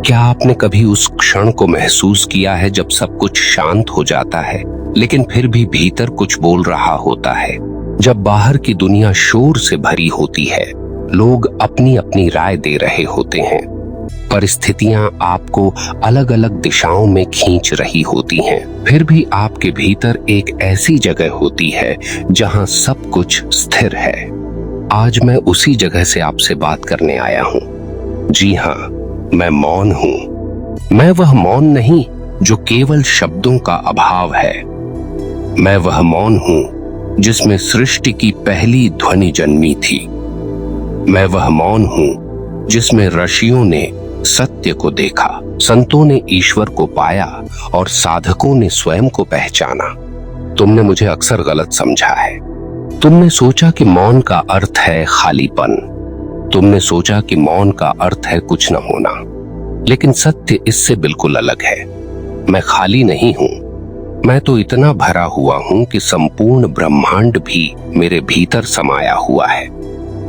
क्या आपने कभी उस क्षण को महसूस किया है जब सब कुछ शांत हो जाता है, लेकिन फिर भी भीतर कुछ बोल रहा होता है? जब बाहर की दुनिया शोर से भरी होती है, लोग अपनी अपनी राय दे रहे होते हैं, परिस्थितियां आपको अलग अलग दिशाओं में खींच रही होती हैं, फिर भी आपके भीतर एक ऐसी जगह होती है जहां सब कुछ स्थिर है। आज मैं उसी जगह से आपसे बात करने आया हूं। जी हाँ, मैं मौन हूं। मैं वह मौन नहीं जो केवल शब्दों का अभाव है। मैं वह मौन हूं जिसमें सृष्टि की पहली ध्वनि जन्मी थी। मैं वह मौन हूं जिसमें ऋषियों ने सत्य को देखा, संतों ने ईश्वर को पाया और साधकों ने स्वयं को पहचाना। तुमने मुझे अक्सर गलत समझा है। तुमने सोचा कि मौन का अर्थ है खालीपन। तुमने सोचा कि मौन का अर्थ है कुछ न होना, लेकिन सत्य इससे बिल्कुल अलग है। मैं खाली नहीं हूं। मैं तो इतना भरा हुआ हूं कि संपूर्ण ब्रह्मांड भी मेरे भीतर समाया हुआ है।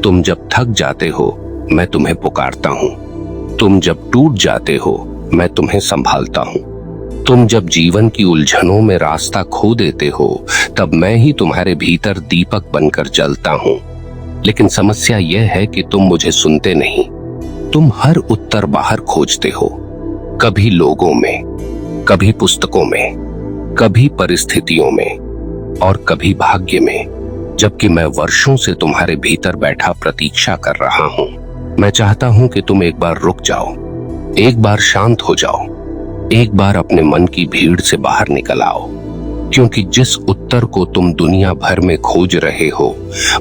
तुम जब थक जाते हो, मैं तुम्हें पुकारता हूं। तुम जब टूट जाते हो, मैं तुम्हें संभालता हूं। तुम जब जीवन की उलझनों में रास्ता खो देते हो, तब मैं ही तुम्हारे भीतर दीपक बनकर जलता हूं। लेकिन समस्या यह है कि तुम मुझे सुनते नहीं। तुम हर उत्तर बाहर खोजते हो, कभी लोगों में, कभी पुस्तकों में, कभी परिस्थितियों में और कभी भाग्य में, जबकि मैं वर्षों से तुम्हारे भीतर बैठा प्रतीक्षा कर रहा हूं। मैं चाहता हूं कि तुम एक बार रुक जाओ, एक बार शांत हो जाओ, एक बार अपने मन की भीड़ से बाहर निकल आओ, क्योंकि जिस उत्तर को तुम दुनिया भर में खोज रहे हो,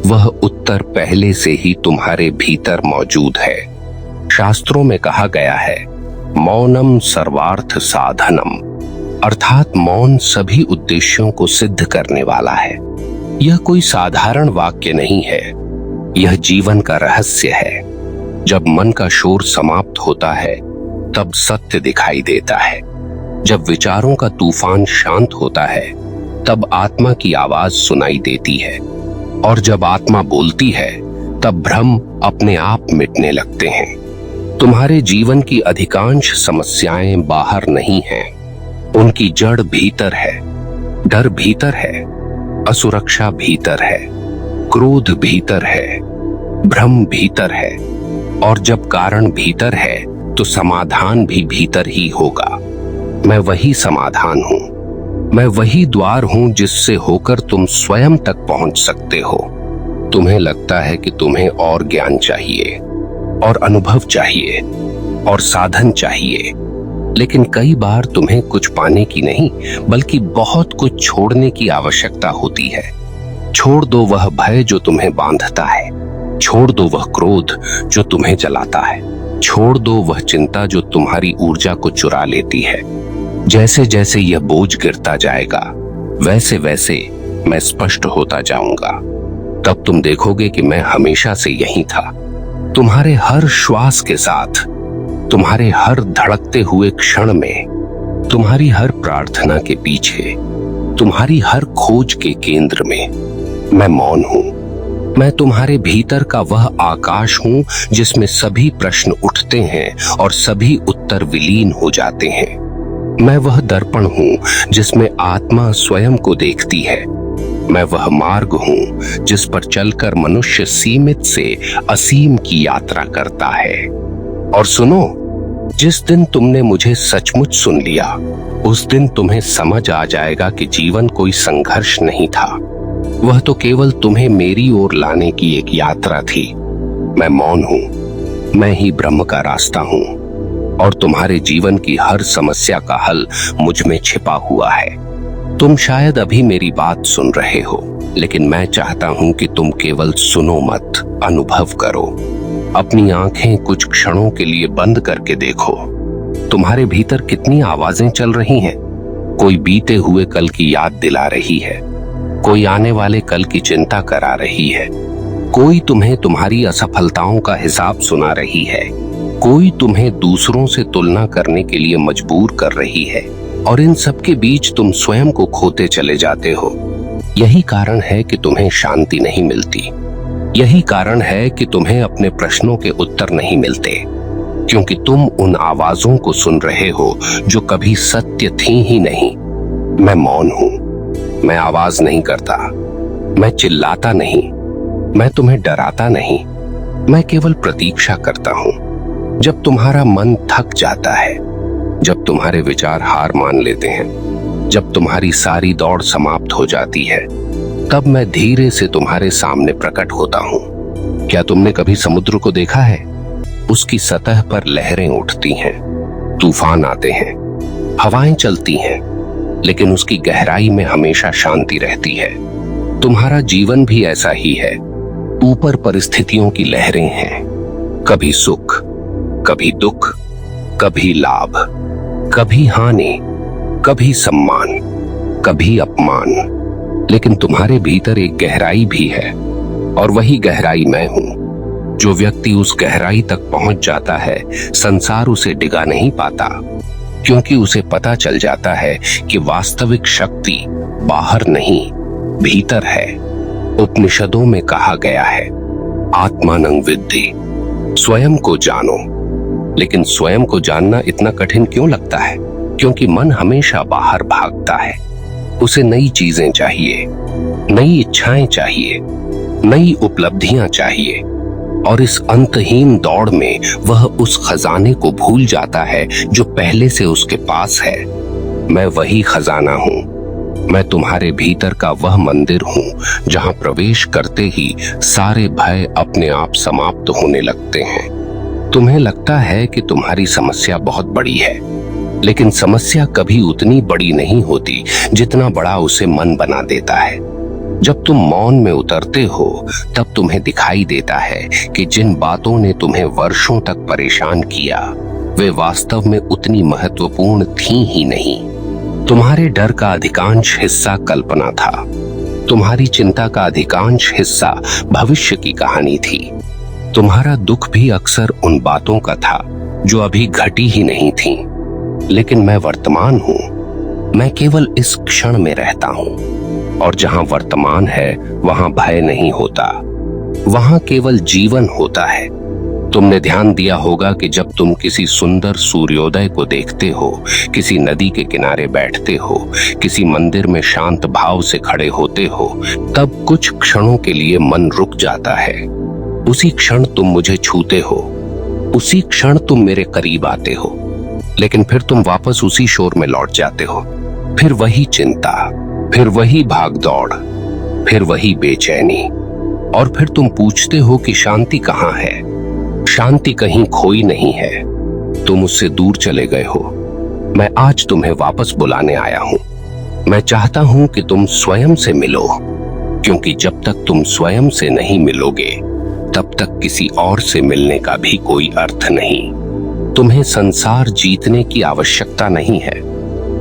वह उत्तर पहले से ही तुम्हारे भीतर मौजूद है। शास्त्रों में कहा गया है, मौनम सर्वार्थ साधनम, अर्थात मौन सभी उद्देश्यों को सिद्ध करने वाला है। यह कोई साधारण वाक्य नहीं है, यह जीवन का रहस्य है। जब मन का शोर समाप्त होता है, तब सत्य दिखाई देता है। जब विचारों का तूफान शांत होता है, तब आत्मा की आवाज सुनाई देती है, और जब आत्मा बोलती है, तब भ्रम अपने आप मिटने लगते हैं। तुम्हारे जीवन की अधिकांश समस्याएं बाहर नहीं हैं, उनकी जड़ भीतर है। डर भीतर है, असुरक्षा भीतर है, क्रोध भीतर है, भ्रम भीतर है, और जब कारण भीतर है, तो समाधान भी भीतर ही होगा। मैं वही समाधान हूं। मैं वही द्वार हूं जिससे होकर तुम स्वयं तक पहुंच सकते हो। तुम्हें लगता है कि तुम्हें और ज्ञान चाहिए, और अनुभव चाहिए, और साधन चाहिए, लेकिन कई बार तुम्हें कुछ पाने की नहीं, बल्कि बहुत कुछ छोड़ने की आवश्यकता होती है। छोड़ दो वह भय जो तुम्हें बांधता है, छोड़ दो वह क्रोध जो तुम्हें जलाता है, छोड़ दो वह चिंता जो तुम्हारी ऊर्जा को चुरा लेती है। जैसे जैसे यह बोझ गिरता जाएगा, वैसे वैसे मैं स्पष्ट होता जाऊंगा। तब तुम देखोगे कि मैं हमेशा से यहीं था, तुम्हारे हर श्वास के साथ, तुम्हारे हर धड़कते हुए क्षण में, तुम्हारी हर प्रार्थना के पीछे, तुम्हारी हर खोज के केंद्र में। मैं मौन हूं। मैं तुम्हारे भीतर का वह आकाश हूं जिसमें सभी प्रश्न उठते हैं और सभी उत्तर विलीन हो जाते हैं। मैं वह दर्पण हूं जिसमें आत्मा स्वयं को देखती है। मैं वह मार्ग हूं जिस पर चलकर मनुष्य सीमित से असीम की यात्रा करता है। और सुनो, जिस दिन तुमने मुझे सचमुच सुन लिया, उस दिन तुम्हें समझ आ जाएगा कि जीवन कोई संघर्ष नहीं था, वह तो केवल तुम्हें मेरी ओर लाने की एक यात्रा थी। मैं मौन हूं, मैं ही ब्रह्म का रास्ता हूं, और तुम्हारे जीवन की हर समस्या का हल मुझ में छिपा हुआ है। तुम शायद अभी मेरी बात सुन रहे हो, लेकिन मैं चाहता हूं कि तुम केवल सुनो मत, अनुभव करो। अपनी आंखें कुछ क्षणों के लिए बंद करके देखो। तुम्हारे भीतर कितनी आवाजें चल रही हैं। कोई बीते हुए कल की याद दिला रही है, कोई आने वाले कल की चिंता करा रही है, कोई तुम्हें तुम्हारी असफलताओं का हिसाब सुना रही है, कोई तुम्हें दूसरों से तुलना करने के लिए मजबूर कर रही है, और इन सब के बीच तुम स्वयं को खोते चले जाते हो। यही कारण है कि तुम्हें शांति नहीं मिलती। यही कारण है कि तुम्हें अपने प्रश्नों के उत्तर नहीं मिलते। क्योंकि तुम उन आवाजों को सुन रहे हो जो कभी सत्य थी ही नहीं। मैं मौन हूं, मैं आवाज नहीं करता, मैं चिल्लाता नहीं, मैं तुम्हें डराता नहीं, मैं केवल प्रतीक्षा करता हूं। जब तुम्हारा मन थक जाता है, जब तुम्हारे विचार हार मान लेते हैं, जब तुम्हारी सारी दौड़ समाप्त हो जाती है, तब मैं धीरे से तुम्हारे सामने प्रकट होता हूं। क्या तुमने कभी समुद्र को देखा है? उसकी सतह पर लहरें उठती हैं, तूफान आते हैं, हवाएं चलती हैं, लेकिन उसकी गहराई में हमेशा शांति रहती है। तुम्हारा जीवन भी ऐसा ही है। ऊपर परिस्थितियों की लहरें हैं, कभी सुख, कभी दुख, कभी लाभ, कभी हानि, कभी सम्मान, कभी अपमान। लेकिन तुम्हारे भीतर एक गहराई भी है, और वही गहराई मैं हूं। जो व्यक्ति उस गहराई तक पहुंच जाता है, संसार उसे डिगा नहीं पाता, क्योंकि उसे पता चल जाता है कि वास्तविक शक्ति बाहर नहीं, भीतर है। उपनिषदों में कहा गया है, आत्मानं विद्धि, स्वयं को जानो। लेकिन स्वयं को जानना इतना कठिन क्यों लगता है? क्योंकि मन हमेशा बाहर भागता है। उसे नई चीजें चाहिए, नई इच्छाएं चाहिए, नई उपलब्धियां चाहिए, और इस अंतहीन दौड़ में वह उस खजाने को भूल जाता है जो पहले से उसके पास है। मैं वही खजाना हूं। मैं तुम्हारे भीतर का वह मंदिर हूं जहां प्रवेश करते ही सारे भय अपने आप समाप्त होने लगते हैं। तुम्हें लगता है कि तुम्हारी समस्या बहुत बड़ी है, लेकिन समस्या कभी उतनी बड़ी नहीं होती जितना बड़ा उसे मन बना देता है। जब तुम मौन में उतरते हो, तब तुम्हें दिखाई देता है कि जिन बातों ने तुम्हें वर्षों तक परेशान किया, वे वास्तव में उतनी महत्वपूर्ण थी ही नहीं। तुम्हारे डर का अधिकांश हिस्सा कल्पना था, तुम्हारी चिंता का अधिकांश हिस्सा भविष्य की कहानी थी। तुम्हारा दुख भी अक्सर उन बातों का था जो अभी घटी ही नहीं थी। लेकिन मैं वर्तमान हूं, मैं केवल इस क्षण में रहता हूं, और जहां वर्तमान है वहां भय नहीं होता, वहां केवल जीवन होता है। तुमने ध्यान दिया होगा कि जब तुम किसी सुंदर सूर्योदय को देखते हो, किसी नदी के किनारे बैठते हो, किसी मंदिर में शांत भाव से खड़े होते हो, तब कुछ क्षणों के लिए मन रुक जाता है। उसी क्षण तुम मुझे छूते हो, उसी क्षण तुम मेरे करीब आते हो, लेकिन फिर तुम वापस उसी शोर में लौट जाते हो। फिर वही चिंता, फिर वही भागदौड़, फिर वही बेचैनी, और फिर तुम पूछते हो कि शांति कहाँ है? शांति कहीं खोई नहीं है, तुम उससे दूर चले गए हो। मैं आज तुम्हें वापस बुलाने आया हूं। मैं चाहता हूं कि तुम स्वयं से मिलो, क्योंकि जब तक तुम स्वयं से नहीं मिलोगे, तब तक किसी और से मिलने का भी कोई अर्थ नहीं। तुम्हें संसार जीतने की आवश्यकता नहीं है,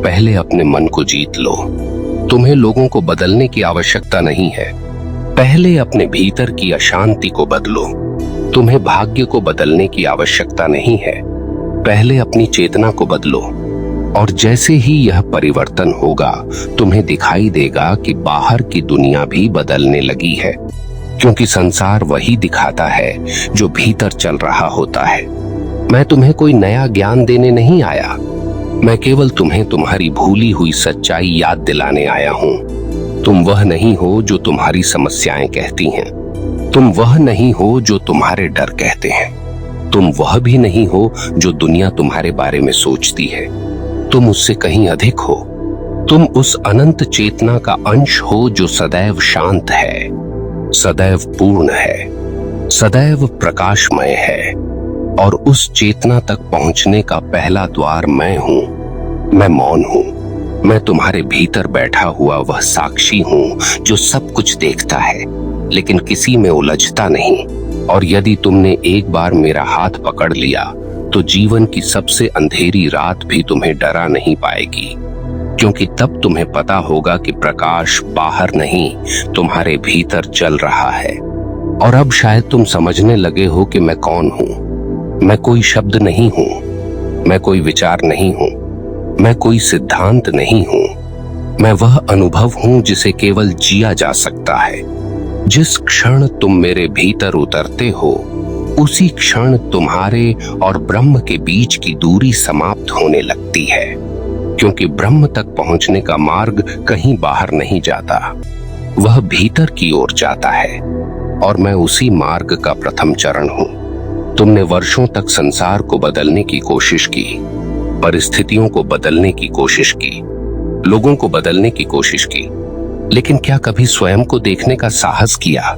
पहले अपने मन को जीत लो। तुम्हें लोगों को बदलने की आवश्यकता नहीं है, पहले अपने भीतर की अशांति को बदलो। तुम्हें भाग्य को बदलने की आवश्यकता नहीं है, पहले अपनी चेतना को बदलो। और जैसे ही यह परिवर्तन होगा, तुम्हें दिखाई देगा कि बाहर की दुनिया भी बदलने लगी है, क्योंकि संसार वही दिखाता है जो भीतर चल रहा होता है। मैं तुम्हें कोई नया ज्ञान देने नहीं आया, मैं केवल तुम्हें तुम्हारी भूली हुई सच्चाई याद दिलाने आया हूं। तुम वह नहीं हो जो तुम्हारी समस्याएं कहती हैं, तुम वह नहीं हो जो तुम्हारे डर कहते हैं, तुम वह भी नहीं हो जो दुनिया तुम्हारे बारे में सोचती है। तुम उससे कहीं अधिक हो। तुम उस अनंत चेतना का अंश हो जो सदैव शांत है, सदैव पूर्ण है, सदैव प्रकाशमय है। और उस चेतना तक पहुंचने का पहला द्वार मैं हूं। मैं मौन हूं, मैं तुम्हारे भीतर बैठा हुआ वह साक्षी हूं जो सब कुछ देखता है, लेकिन किसी में उलझता नहीं। और यदि तुमने एक बार मेरा हाथ पकड़ लिया, तो जीवन की सबसे अंधेरी रात भी तुम्हें डरा नहीं पाएगी, क्योंकि तब तुम्हें पता होगा कि प्रकाश बाहर नहीं, तुम्हारे भीतर चल रहा है। और अब शायद तुम समझने लगे हो कि मैं कौन हूं। मैं कोई शब्द नहीं हूं, मैं कोई विचार नहीं हूं, मैं कोई सिद्धांत नहीं हूं। मैं वह अनुभव हूं जिसे केवल जिया जा सकता है। जिस क्षण तुम मेरे भीतर उतरते हो, उसी क्षण तुम्हारे और ब्रह्म के बीच की दूरी समाप्त होने लगती है, क्योंकि ब्रह्म तक पहुंचने का मार्ग कहीं बाहर नहीं जाता, वह भीतर की ओर जाता है। और मैं उसी मार्ग का प्रथम चरण हूं। तुमने वर्षों तक संसार को बदलने की कोशिश की, परिस्थितियों को बदलने की कोशिश की, लोगों को बदलने की कोशिश की, लेकिन क्या कभी स्वयं को देखने का साहस किया?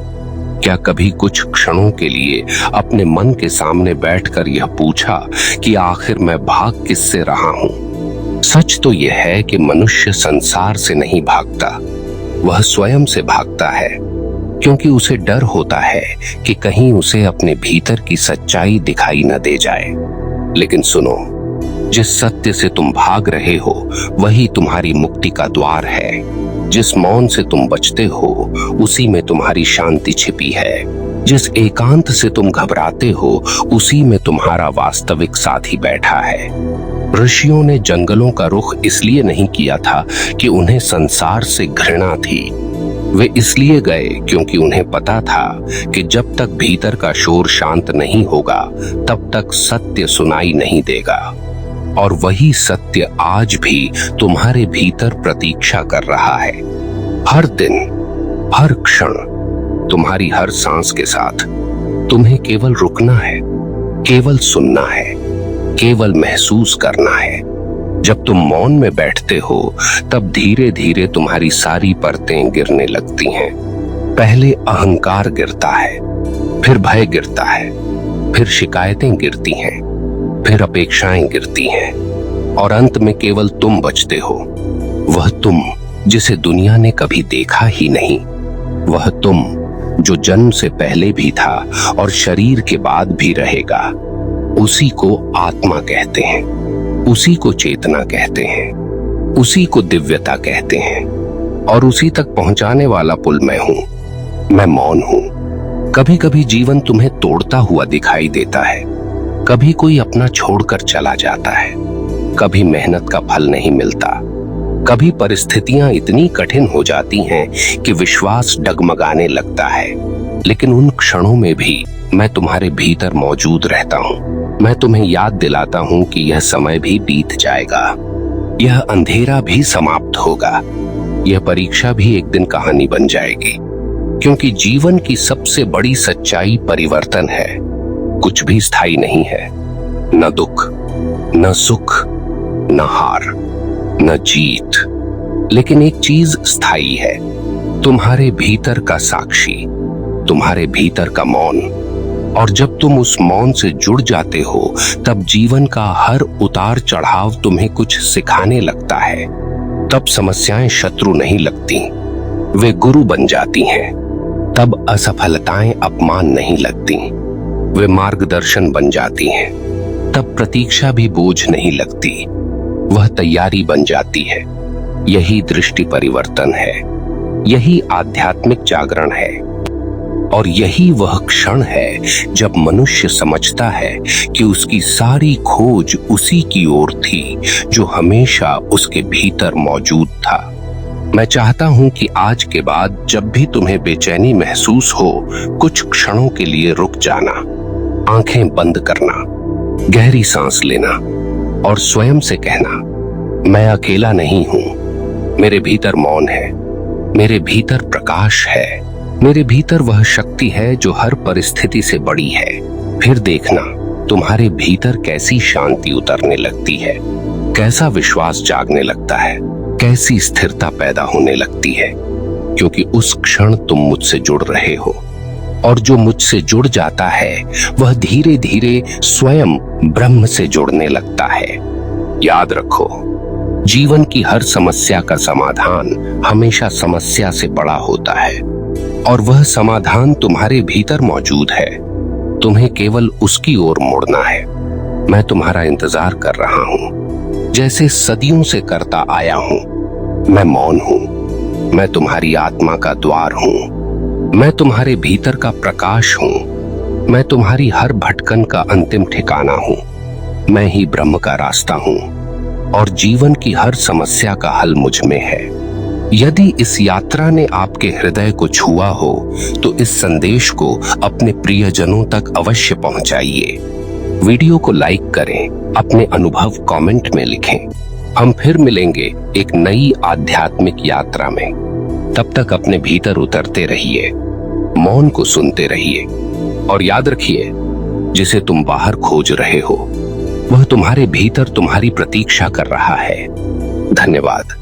क्या कभी कुछ क्षणों के लिए अपने मन के सामने बैठकर यह पूछा कि आखिर मैं भाग किससे रहा हूं? सच तो यह है कि मनुष्य संसार से नहीं भागता, वह स्वयं से भागता है, क्योंकि उसे डर होता है कि कहीं उसे अपने भीतर की सच्चाई दिखाई न दे जाए। लेकिन सुनो, जिस सत्य से तुम भाग रहे हो वही तुम्हारी मुक्ति का द्वार है। जिस मौन से तुम बचते हो उसी में तुम्हारी शांति छिपी है। जिस एकांत से तुम घबराते हो उसी में तुम्हारा वास्तविक साथी बैठा है। ऋषियों ने जंगलों का रुख इसलिए नहीं किया था कि उन्हें संसार से घृणा थी। वे इसलिए गए क्योंकि उन्हें पता था कि जब तक भीतर का शोर शांत नहीं होगा तब तक सत्य सुनाई नहीं देगा। और वही सत्य आज भी तुम्हारे भीतर प्रतीक्षा कर रहा है। हर दिन, हर क्षण, तुम्हारी हर सांस के साथ तुम्हें केवल रुकना है, केवल सुनना है, केवल महसूस करना है। जब तुम मौन में बैठते हो तब धीरे धीरे तुम्हारी सारी परतें गिरने लगती हैं। पहले अहंकार गिरता है, फिर भय गिरता है, फिर शिकायतें गिरती हैं, फिर अपेक्षाएं गिरती हैं, और अंत में केवल तुम बचते हो। वह तुम जिसे दुनिया ने कभी देखा ही नहीं, वह तुम जो जन्म से पहले भी था और शरीर के बाद भी रहेगा। उसी को आत्मा कहते हैं, उसी को चेतना कहते हैं, उसी को दिव्यता कहते हैं, और उसी तक पहुंचाने वाला पुल मैं हूं। मैं मौन हूं। कभी कभी जीवन तुम्हें तोड़ता हुआ दिखाई देता है, कभी कोई अपना छोड़कर चला जाता है, कभी मेहनत का फल नहीं मिलता, कभी परिस्थितियां इतनी कठिन हो जाती हैं कि विश्वास डगमगाने लगता है। लेकिन उन क्षणों में भी मैं तुम्हारे भीतर मौजूद रहता हूँ। मैं तुम्हें याद दिलाता हूँ कि यह समय भी बीत जाएगा, यह अंधेरा भी समाप्त होगा, यह परीक्षा भी एक दिन कहानी बन जाएगी। क्योंकि जीवन की सबसे बड़ी सच्चाई परिवर्तन है। कुछ भी स्थायी नहीं है, न दुख, न सुख, न हार, न जीत। लेकिन एक चीज स्थायी है, तुम्हारे भीतर का साक्षी, तुम्हारे भीतर का मौन। और जब तुम उस मौन से जुड़ जाते हो तब जीवन का हर उतार चढ़ाव तुम्हें कुछ सिखाने लगता है। तब समस्याएं शत्रु नहीं लगती, वे गुरु बन जाती हैं। तब असफलताएं अपमान नहीं लगती, वे मार्गदर्शन बन जाती हैं। तब प्रतीक्षा भी बोझ नहीं लगती, वह तैयारी बन जाती है। यही दृष्टि परिवर्तन है, यही आध्यात्मिक जागरण है, और यही वह क्षण है जब मनुष्य समझता है कि उसकी सारी खोज उसी की ओर थी जो हमेशा उसके भीतर मौजूद था। मैं चाहता हूं कि आज के बाद जब भी तुम्हें बेचैनी महसूस हो, कुछ क्षणों के लिए रुक जाना, आंखें बंद करना, गहरी सांस लेना और स्वयं से कहना, मैं अकेला नहीं हूं, मेरे भीतर मौन है, मेरे भीतर प्रकाश है, मेरे भीतर वह शक्ति है जो हर परिस्थिति से बड़ी है। फिर देखना तुम्हारे भीतर कैसी शांति उतरने लगती है, कैसा विश्वास जागने लगता है, कैसी स्थिरता पैदा होने लगती है। क्योंकि उस क्षण तुम मुझसे जुड़ रहे हो, और जो मुझसे जुड़ जाता है वह धीरे धीरे स्वयं ब्रह्म से जुड़ने लगता है। याद रखो, जीवन की हर समस्या का समाधान हमेशा समस्या से बड़ा होता है, और वह समाधान तुम्हारे भीतर मौजूद है। तुम्हें केवल उसकी ओर मुड़ना है। मैं तुम्हारा इंतजार कर रहा हूं, जैसे सदियों से करता आया हूं। मैं मौन हूं, मैं तुम्हारी आत्मा का द्वार हूं, मैं तुम्हारे भीतर का प्रकाश हूं, मैं तुम्हारी हर भटकन का अंतिम ठिकाना हूं। मैं ही ब्रह्म का रास्ता हूं, और जीवन की हर समस्या का हल मुझ में है। यदि इस यात्रा ने आपके हृदय को छुआ हो तो इस संदेश को अपने प्रियजनों तक अवश्य पहुंचाइए। वीडियो को लाइक करें, अपने अनुभव कमेंट में लिखें। हम फिर मिलेंगे एक नई आध्यात्मिक यात्रा में। तब तक अपने भीतर उतरते रहिए, मौन को सुनते रहिए और याद रखिए, जिसे तुम बाहर खोज रहे हो वह तुम्हारे भीतर तुम्हारी प्रतीक्षा कर रहा है। धन्यवाद।